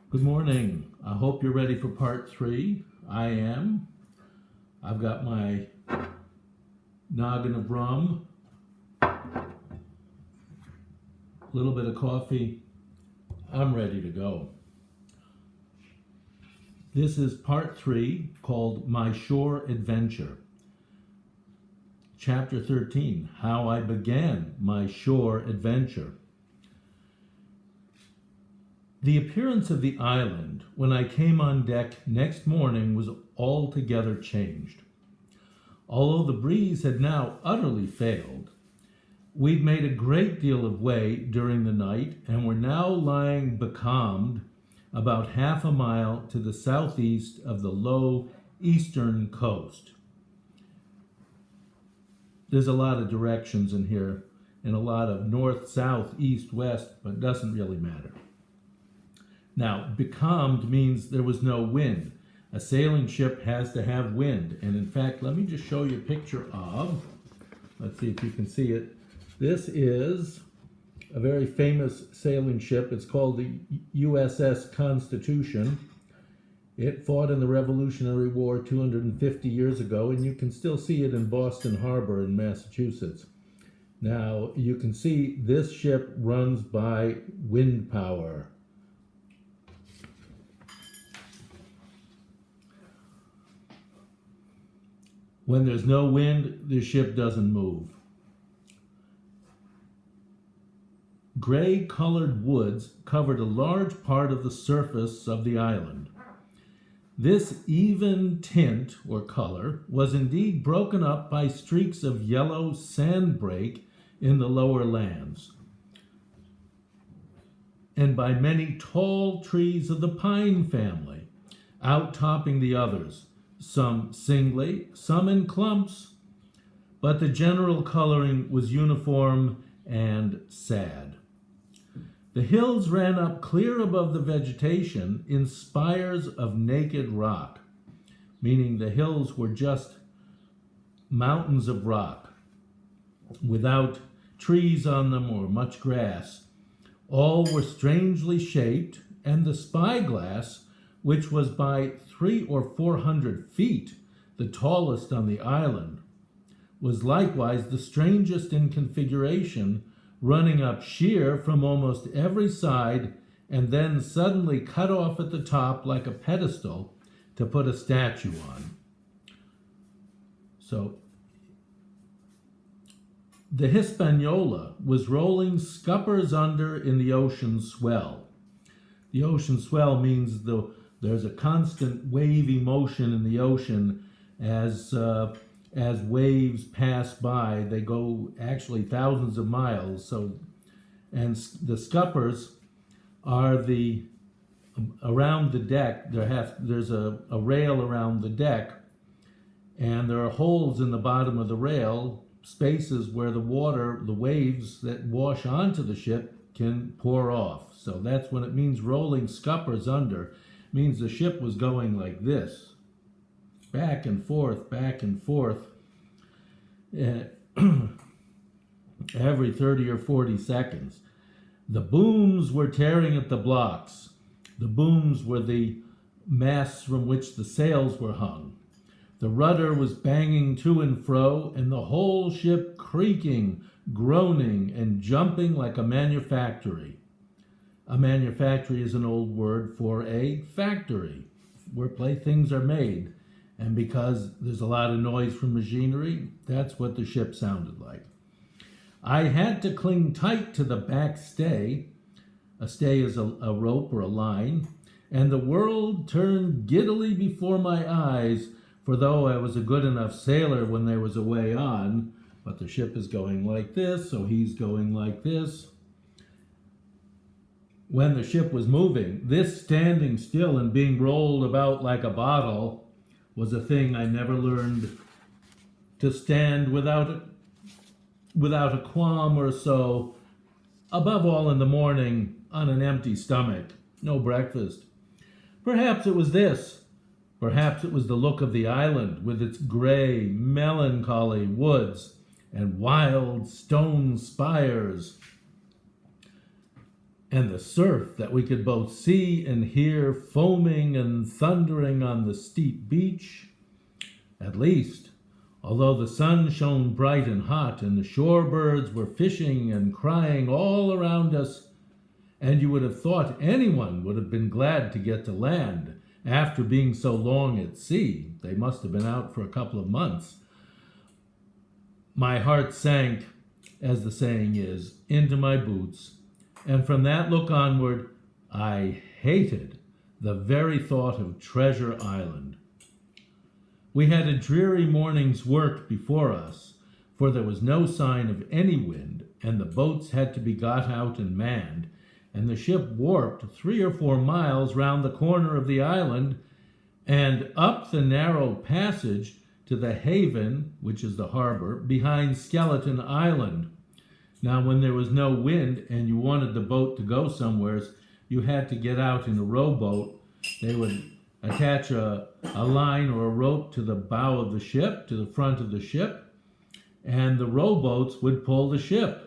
Good morning. I hope you're ready for part 3. I am. I've got my noggin of rum, a little bit of coffee. I'm ready to go. This is part 3 called My Shore Adventure. Chapter 13, How I Began My Shore Adventure. The appearance of the island when I came on deck next morning was altogether changed. Although the breeze had now utterly failed, we'd made a great deal of way during the night and were now lying becalmed about half a mile to the southeast of the low eastern coast. There's a lot of directions in here and a lot of north, south, east, west, but it doesn't really matter. Now, becalmed means there was no wind. A sailing ship has to have wind. And in fact, let me just show you a picture of, let's see if you can see it. This is a very famous sailing ship. It's called the USS Constitution. It fought in the Revolutionary War 250 years ago, and you can still see it in Boston Harbor in Massachusetts. Now, you can see this ship runs by wind power. When there's no wind, the ship doesn't move. Gray-colored woods covered a large part of the surface of the island. This even tint, or color, was indeed broken up by streaks of yellow sandbreak in the lower lands, and by many tall trees of the pine family, outtopping the others, some singly, some in clumps, but the general coloring was uniform and sad. The hills ran up clear above the vegetation in spires of naked rock, meaning the hills were just mountains of rock, without trees on them or much grass. All were strangely shaped, and the spyglass, which was by 300 or 400 feet, the tallest on the island, was likewise the strangest in configuration, running up sheer from almost every side and then suddenly cut off at the top like a pedestal to put a statue on. So the Hispaniola was rolling scuppers under in the ocean swell. The ocean swell means there's a constant wavy motion in the ocean as waves pass by. They go actually thousands of miles. And the scuppers are around the deck. There's a rail around the deck, and there are holes in the bottom of the rail, spaces where the waves that wash onto the ship can pour off. So that's when it means rolling scuppers under. It means the ship was going like this, back and forth, every 30 or 40 seconds. The booms were tearing at the blocks. The booms were the masts from which the sails were hung. The rudder was banging to and fro, and the whole ship creaking, groaning, and jumping like a manufactory. A manufactory is an old word for a factory, where things are made. And because there's a lot of noise from machinery, that's what the ship sounded like. I had to cling tight to the back stay. A stay is a rope or a line. And the world turned giddily before my eyes, for though I was a good enough sailor when there was a way on, but the ship is going like this, so he's going like this. When the ship was moving, this standing still and being rolled about like a bottle was a thing I never learned to stand without a qualm or so, above all in the morning on an empty stomach, no breakfast. Perhaps it was this. Perhaps it was the look of the island with its gray, melancholy woods and wild stone spires. and the surf that we could both see and hear foaming and thundering on the steep beach. At least, although the sun shone bright and hot, and the shore birds were fishing and crying all around us, and you would have thought anyone would have been glad to get to land after being so long at sea. They must have been out for a couple of months. My heart sank, as the saying is, into my boots, and from that look onward, I hated the very thought of Treasure Island. We had a dreary morning's work before us, for there was no sign of any wind, and the boats had to be got out and manned, and the ship warped 3 or 4 miles round the corner of the island and up the narrow passage to the haven, which is the harbor, behind Skeleton Island. Now, when there was no wind and you wanted the boat to go somewheres, you had to get out in a rowboat. They would attach a line or a rope to the bow of the ship, to the front of the ship, and the rowboats would pull the ship.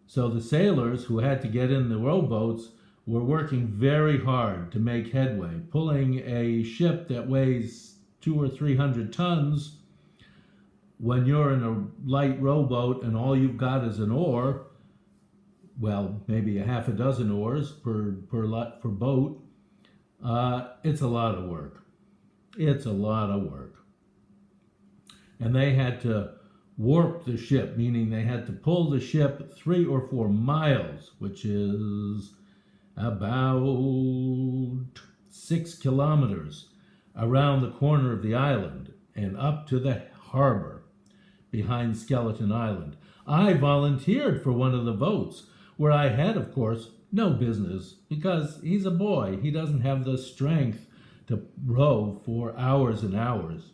So the sailors who had to get in the rowboats were working very hard to make headway, pulling a ship that weighs 200 or 300 tons. When you're in a light rowboat and all you've got is an oar, well, maybe a half a dozen oars per boat, it's a lot of work. It's a lot of work. And they had to warp the ship, meaning they had to pull the ship 3 or 4 miles, which is about 6 kilometers around the corner of the island and up to the harbor behind Skeleton Island. I volunteered for one of the boats, where I had, of course, no business, because he's a boy. He doesn't have the strength to row for hours and hours.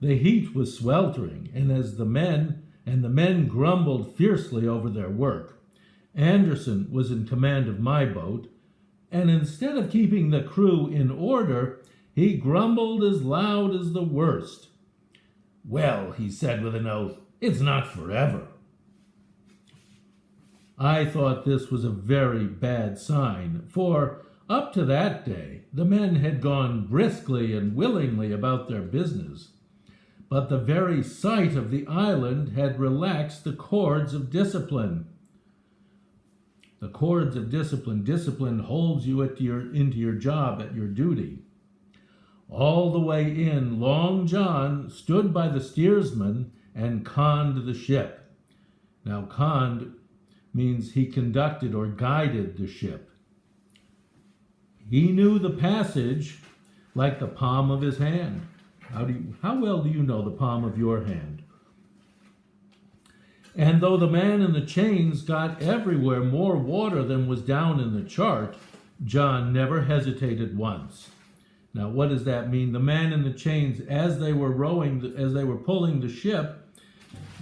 The heat was sweltering, and the men grumbled fiercely over their work, Anderson was in command of my boat, and instead of keeping the crew in order, he grumbled as loud as the worst. "Well," he said with an oath, "it's not forever." I thought this was a very bad sign, for up to that day, the men had gone briskly and willingly about their business. But the very sight of the island had relaxed the cords of discipline. The cords of discipline. Discipline holds you into your job, at your duty. All the way in, Long John stood by the steersman and conned the ship. Now, conned means he conducted or guided the ship. He knew the passage like the palm of his hand. How well do you know the palm of your hand? And though the man in the chains got everywhere more water than was down in the chart, John never hesitated once. Now, what does that mean? The man in the chains, as they were pulling the ship,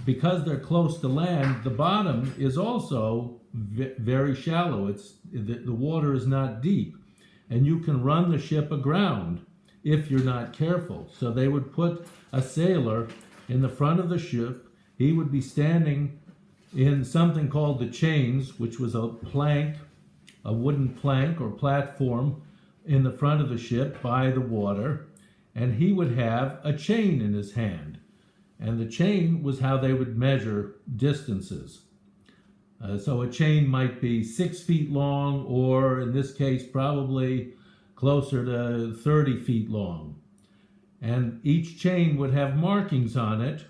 because they're close to land, the bottom is also very shallow. The water is not deep, and you can run the ship aground if you're not careful. So they would put a sailor in the front of the ship. He would be standing in something called the chains, which was a wooden plank or platform in the front of the ship by the water, and he would have a chain in his hand. And the chain was how they would measure distances. So a chain might be 6 feet long, or in this case, probably closer to 30 feet long. And each chain would have markings on it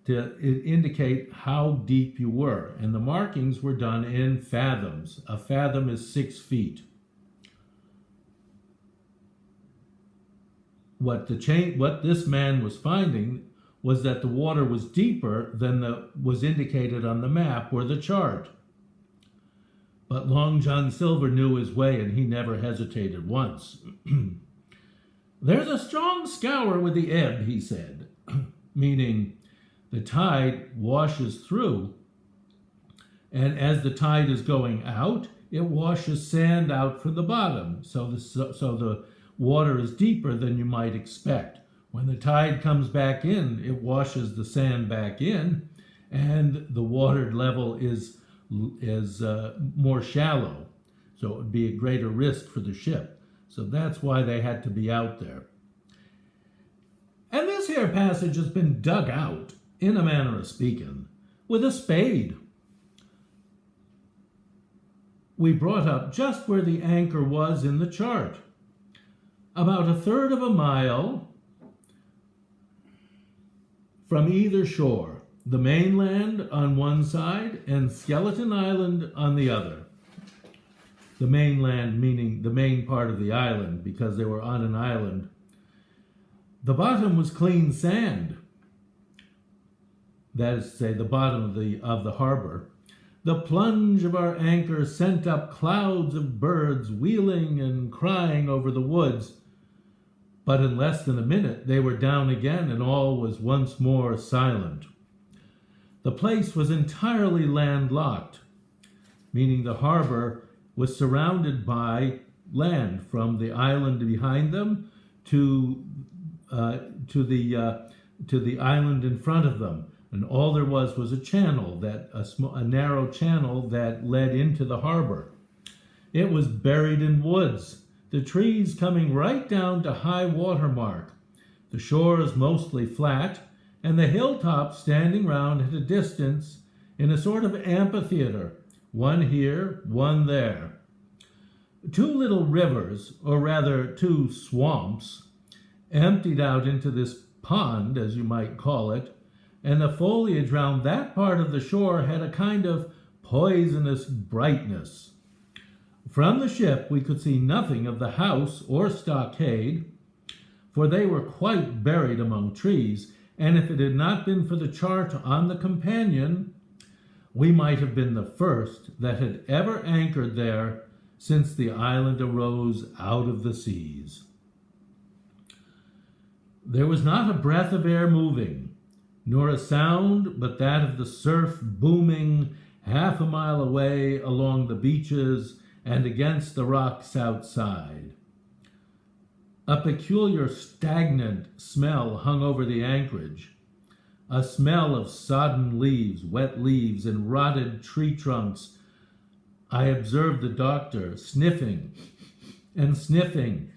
to indicate how deep you were. And the markings were done in fathoms. A fathom is 6 feet. What this man was finding was that the water was deeper than was indicated on the map or the chart. But Long John Silver knew his way, and he never hesitated once. "There's a strong scour with the ebb," he said, meaning the tide washes through, and as the tide is going out, it washes sand out from the bottom, so the water is deeper than you might expect. When the tide comes back in, it washes the sand back in, and the water level is more shallow, so it would be a greater risk for the ship. So that's why they had to be out there. And this here passage has been dug out, in a manner of speaking, with a spade. We brought up just where the anchor was in the chart. About a third of a mile from either shore, the mainland on one side and Skeleton Island on the other. The mainland meaning the main part of the island, because they were on an island. The bottom was clean sand. That is to say, the bottom of the harbor. The plunge of our anchor sent up clouds of birds wheeling and crying over the woods. But in less than a minute they were down again, and all was once more silent. The place was entirely landlocked, meaning the harbor was surrounded by land from the island behind them to the island in front of them, and all there was a channel, a narrow channel that led into the harbor. It was buried in woods, the trees coming right down to high water mark, the shores mostly flat, and the hilltops standing round at a distance in a sort of amphitheater, one here, one there. Two little rivers, or rather two swamps, emptied out into this pond, as you might call it, and the foliage round that part of the shore had a kind of poisonous brightness. From the ship we could see nothing of the house or stockade, for they were quite buried among trees, and if it had not been for the chart on the companion, we might have been the first that had ever anchored there since the island arose out of the seas. There was not a breath of air moving, nor a sound but that of the surf booming half a mile away along the beaches and against the rocks outside. A peculiar stagnant smell hung over the anchorage, a smell of sodden leaves, wet leaves, and rotted tree trunks. I observed the doctor sniffing and sniffing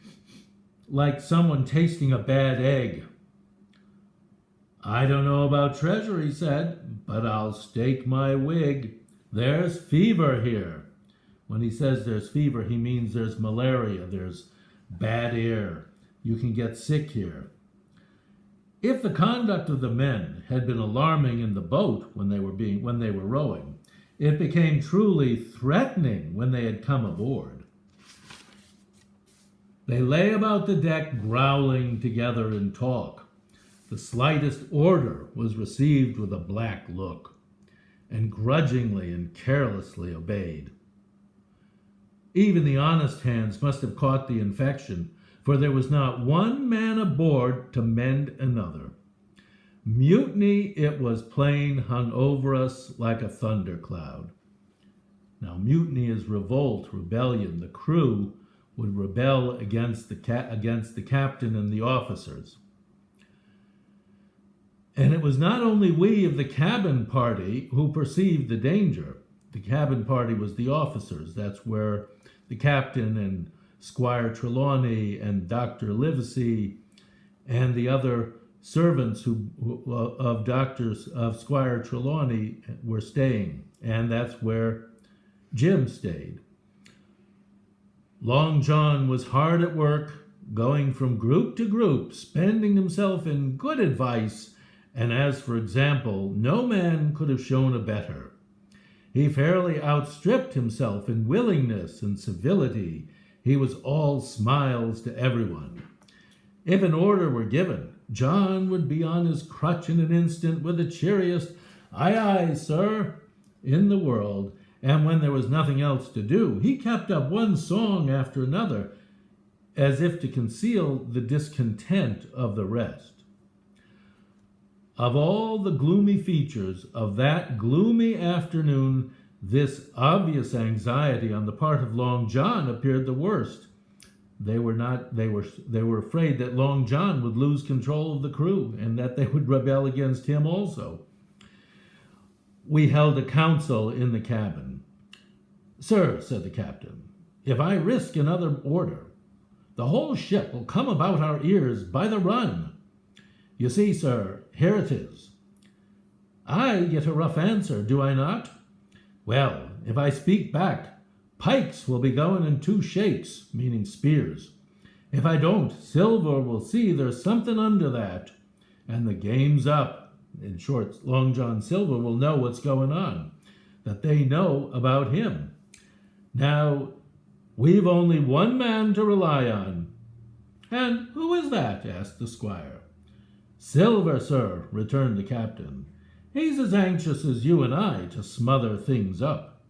like someone tasting a bad egg. "I don't know about treasure," he said, "but I'll stake my wig. There's fever here." When he says there's fever, he means there's malaria, there's bad air. You can get sick here. If the conduct of the men had been alarming in the boat when they were rowing, it became truly threatening when they had come aboard. They lay about the deck growling together in talk. The slightest order was received with a black look, and grudgingly and carelessly obeyed. Even the honest hands must have caught the infection, for there was not one man aboard to mend another. Mutiny, it was plain, hung over us like a thundercloud. Now, mutiny is revolt, rebellion. The crew would rebel against the captain and the officers. And it was not only we of the cabin party who perceived the danger. The cabin party was the officers. That's where the captain and Squire Trelawney and Dr. Livesey and the other servants of Squire Trelawney were staying, and that's where Jim stayed. Long John was hard at work, going from group to group, spending himself in good advice, and as for example, no man could have shown a better. He fairly outstripped himself in willingness and civility. He was all smiles to everyone. If an order were given, John would be on his crutch in an instant with the cheeriest "Aye, aye, sir," in the world, and when there was nothing else to do, he kept up one song after another, as if to conceal the discontent of the rest. Of all the gloomy features of that gloomy afternoon, this obvious anxiety on the part of Long John appeared the worst. They were afraid that Long John would lose control of the crew and that they would rebel against him also. we held a council in the cabin. "Sir," said the captain, "if I risk another order, the whole ship will come about our ears by the run. You see, sir, here it is. I get a rough answer, do I not? Well, if I speak back, pikes will be going in two shapes, meaning spears. If I don't, Silver will see there's something under that, and the game's up. In short, Long John Silver will know what's going on, that they know about him. Now, we've only one man to rely on." "And who is that?" asked the squire. "Silver, sir," returned the captain. "He's as anxious as you and I to smother things up.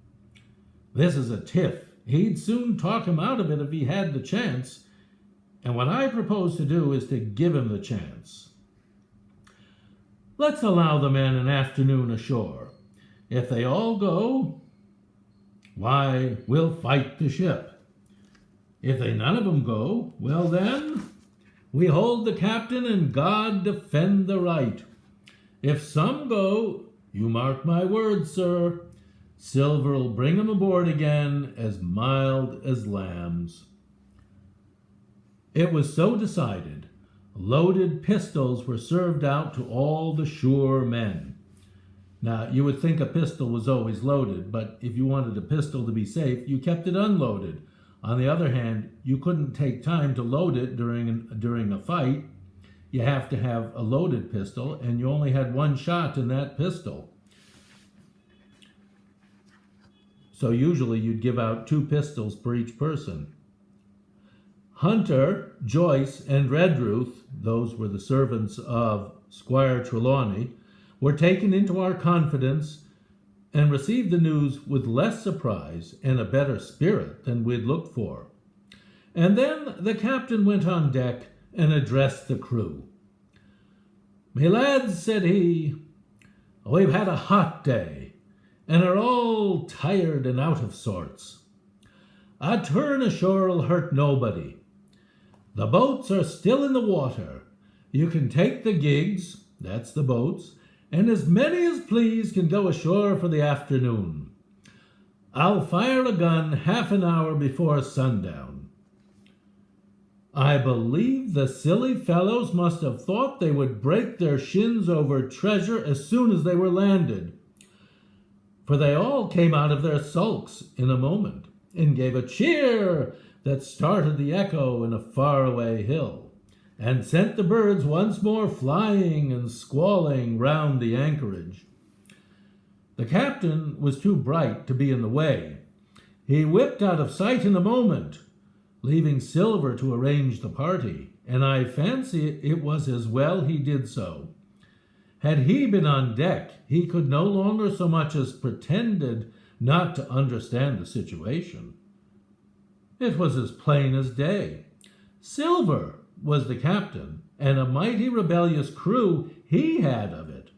This is a tiff. He'd soon talk him out of it if he had the chance, and what I propose to do is to give him the chance. Let's allow the men an afternoon ashore. If they all go, why, we'll fight the ship. If they none of them go, well then, we hold the captain and God defend the right. If some go, you mark my words, sir, Silver'll bring 'em aboard again as mild as lambs." It was so decided. Loaded pistols were served out to all the sure men. Now, you would think a pistol was always loaded, but if you wanted a pistol to be safe, you kept it unloaded. On the other hand, you couldn't take time to load it during a fight. You have to have a loaded pistol, and you only had one shot in that pistol. So usually you'd give out 2 pistols per each person. Hunter, Joyce, and Redruth, those were the servants of Squire Trelawney, were taken into our confidence and received the news with less surprise and a better spirit than we'd looked for. And then the captain went on deck and addressed the crew. "Me lads," said he, "we've had a hot day and are all tired and out of sorts. A turn ashore'll hurt nobody. The boats are still in the water. You can take the gigs, that's the boats, and as many as please can go ashore for the afternoon. I'll fire a gun half an hour before sundown." I believe the silly fellows must have thought they would break their shins over treasure as soon as they were landed, for they all came out of their sulks in a moment and gave a cheer that started the echo in a faraway hill, and sent the birds once more flying and squalling round the anchorage. The captain was too bright to be in the way. He whipped out of sight in a moment, leaving Silver to arrange the party, and I fancy it was as well he did so. Had he been on deck, he could no longer so much as pretended not to understand the situation. It was as plain as day. Silver was the captain, and a mighty rebellious crew he had of it.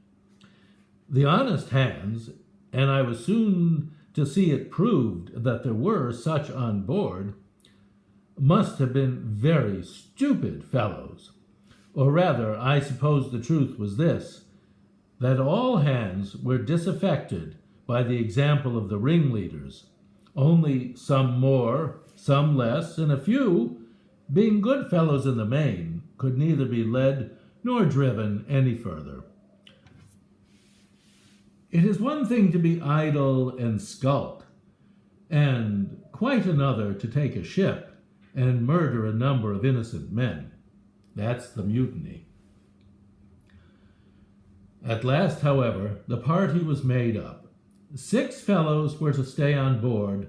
The honest hands, and I was soon to see it proved that there were such on board, must have been very stupid fellows. Or rather, I suppose the truth was this, that all hands were disaffected by the example of the ringleaders, only some more, some less, and a few, being good fellows in the main, could neither be led nor driven any further. It is one thing to be idle and skulk, and quite another to take a ship and murder a number of innocent men. That's the mutiny. At last, however, the party was made up. 6 fellows were to stay on board,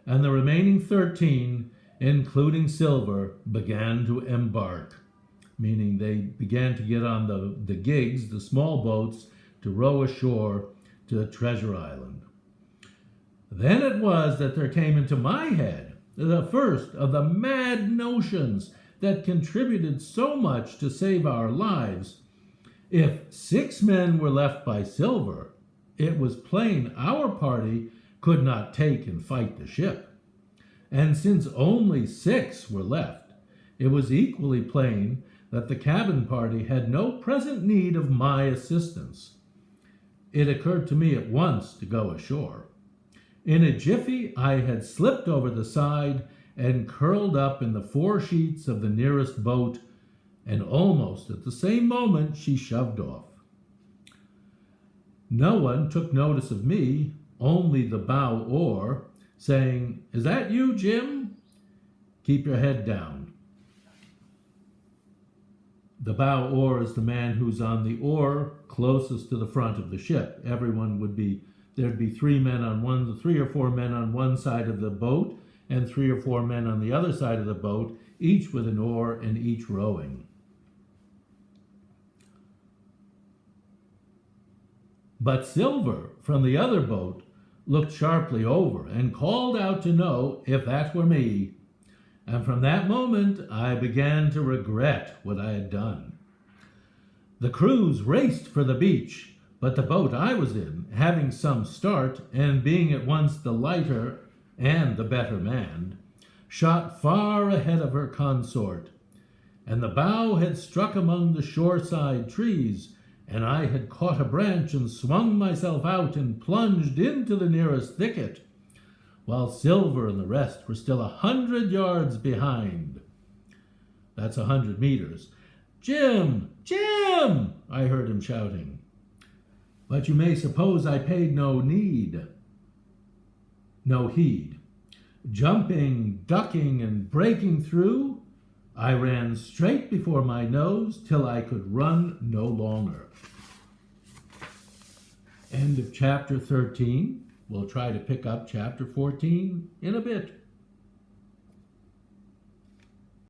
and the remaining 13, including Silver, began to embark, meaning they began to get on the gigs, the small boats, to row ashore to Treasure Island. Then it was that there came into my head the first of the mad notions that contributed so much to save our lives. If 6 men were left by Silver, it was plain our party could not take and fight the ship. And since only 6 were left, it was equally plain that the cabin party had no present need of my assistance. It occurred to me at once to go ashore. In a jiffy, I had slipped over the side and curled up in the foresheets of the nearest boat, and almost at the same moment she shoved off. No one took notice of me, only the bow oar, saying, "Is that you, Jim? Keep your head down." The bow oar is the man who's on the oar closest to the front of the ship. There'd be three or four men on one side of the boat, and 3 or 4 men on the other side of the boat, each with an oar and each rowing. But Silver, from the other boat, looked sharply over and called out to know if that were me. And from that moment, I began to regret what I had done. The crews raced for the beach, but the boat I was in, having some start and being at once the lighter and the better manned, shot far ahead of her consort, and the bow had struck among the shoreside trees, and I had caught a branch and swung myself out and plunged into the nearest thicket, while Silver and the rest were still 100 yards behind. That's 100 meters. "Jim! Jim!" I heard him shouting. But you may suppose I paid no heed. Jumping, ducking, and breaking through, I ran straight before my nose till I could run no longer. End of chapter 13. We'll try to pick up chapter 14 in a bit.